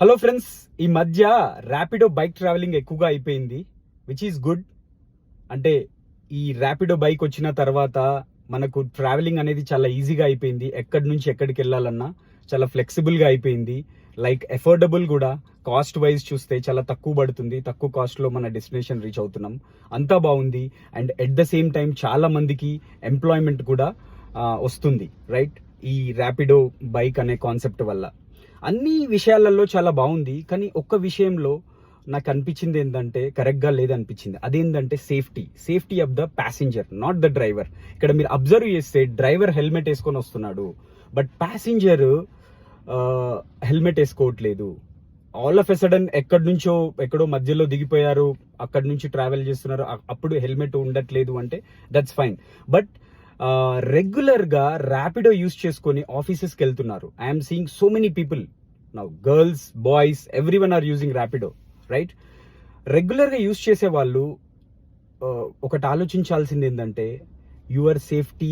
Hello friends, ఈ మధ్య Rapido bike travelling ఎక్కువగా అయిపోయింది, విచ్ ఈస్ గుడ్. అంటే ఈ ర్యాపిడో బైక్ వచ్చిన తర్వాత మనకు ట్రావెలింగ్ అనేది చాలా ఈజీగా అయిపోయింది. ఎక్కడి నుంచి ఎక్కడికి వెళ్ళాలన్నా చాలా ఫ్లెక్సిబుల్గా అయిపోయింది. లైక్ ఎఫోర్డబుల్ కూడా, కాస్ట్ వైజ్ చూస్తే చాలా తక్కువ పడుతుంది. తక్కువ కాస్ట్లో మన డెస్టినేషన్ రీచ్ అవుతున్నాం. అంతా బాగుంది. And at the same time చాలా మందికి ఎంప్లాయ్మెంట్ కూడా వస్తుంది, రైట్? ఈ ర్యాపిడో బైక్ అనే కాన్సెప్ట్ వల్ల అన్ని విషయాలలో చాలా బాగుంది. కానీ ఒక్క విషయంలో నాకు అనిపించింది ఏంటంటే కరెక్ట్గా లేదనిపించింది. అదేంటంటే safety of the passenger, not the driver. ఇక్కడ మీరు అబ్జర్వ్ చేస్తే డ్రైవర్ హెల్మెట్ వేసుకొని వస్తున్నాడు, బట్ ప్యాసింజర్ హెల్మెట్ వేసుకోవట్లేదు. ఆల్ ఆఫ్ ఎ సడన్ ఎక్కడో మధ్యలో దిగిపోయారు, అక్కడి నుంచి ట్రావెల్ చేస్తున్నారు, అప్పుడు హెల్మెట్ ఉండట్లేదు అంటే దట్స్ ఫైన్. బట్ రెగ్యులర్ గా ర్యాపిడో యూస్ చేసుకొని ఆఫీసెస్కి వెళ్తున్నారు. I'm seeing so many people now, girls, boys, every one or using Rapido, right? Regular గా యూస్ చేసే వాళ్ళు ఒకటి ఆలోచించాల్సింది ఏంటంటే your safety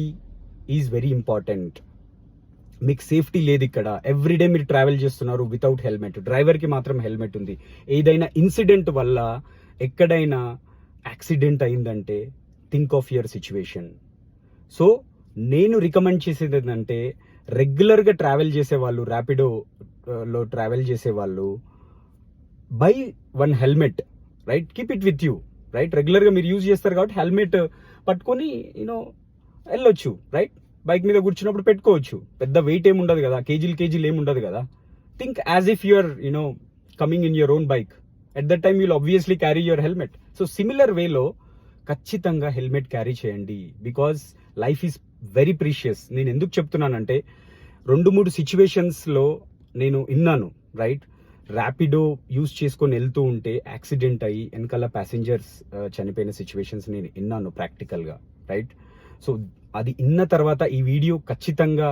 is very important. మీకు సేఫ్టీ లేదు ఇక్కడ. ఎవ్రీడే మీరు ట్రావెల్ చేస్తున్నారు వితౌట్ హెల్మెట్. డ్రైవర్కి మాత్రం హెల్మెట్ ఉంది. ఏదైనా ఇన్సిడెంట్ వల్ల ఎక్కడైనా యాక్సిడెంట్ అయిందంటే think of your situation. So నేను రికమెండ్ చేసేది ఏంటంటే రెగ్యులర్గా ట్రావెల్ చేసేవాళ్ళు, ర్యాపిడోలో ట్రావెల్ చేసేవాళ్ళు, by one helmet, right? Keep it with you, right? రెగ్యులర్గా మీరు యూజ్ చేస్తారు కాబట్టి హెల్మెట్ పట్టుకొని వెళ్ళొచ్చు, రైట్? బైక్ మీద కూర్చున్నప్పుడు పెట్టుకోవచ్చు. పెద్ద వెయిట్ ఏమి ఉండదు కదా, కేజీలు ఏమి ఉండదు కదా. Think as if you're coming in your own bike. At that time you'll obviously carry your helmet. So similar వేలో ఖచ్చితంగా హెల్మెట్ క్యారీ చేయండి, because life is very precious. నేను ఎందుకు చెప్తున్నానంటే 2-3 సిచ్యువేషన్స్లో నేను విన్నాను, రైట్? ర్యాపిడో యూజ్ చేసుకొని వెళ్తూ ఉంటే యాక్సిడెంట్ అయ్యి వెనకాల ప్యాసింజర్స్ చనిపోయిన సిచ్యువేషన్స్ నేను విన్నాను ప్రాక్టికల్గా, రైట్? సో అది విన్న తర్వాత ఈ వీడియో ఖచ్చితంగా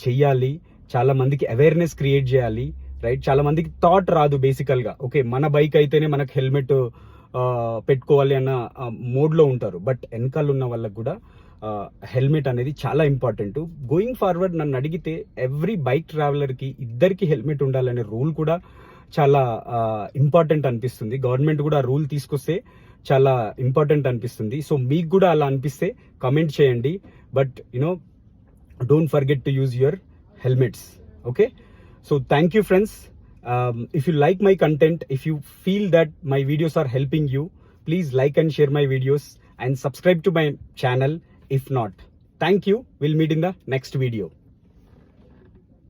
చెయ్యాలి. చాలా మందికి అవేర్నెస్ క్రియేట్ చేయాలి, రైట్? చాలా మందికి థాట్ రాదు బేసికల్గా. ఓకే, మన బైక్ అయితేనే మనకు హెల్మెట్ పెట్టుకోవాలి అన్న మోడ్లో ఉంటారు. బట్ వెనకాల ఉన్న వాళ్ళకు కూడా హెల్మెట్ అనేది చాలా ఇంపార్టెంట్. గోయింగ్ ఫార్వర్డ్ నన్ను అడిగితే ఎవ్రీ బైక్ ట్రావెలర్కి ఇద్దరికి హెల్మెట్ ఉండాలనే రూల్ కూడా చాలా ఇంపార్టెంట్ అనిపిస్తుంది. గవర్నమెంట్ కూడా రూల్ తీసుకొస్తే చాలా ఇంపార్టెంట్ అనిపిస్తుంది. సో మీకు కూడా అలా అనిపిస్తే కమెంట్ చేయండి. But don't forget to use your helmets. Okay, so thank you friends. If you like my content, if you feel that my videos are helping you, please like and share my videos and subscribe to my channel if not. Thank you. We'll meet in the next video.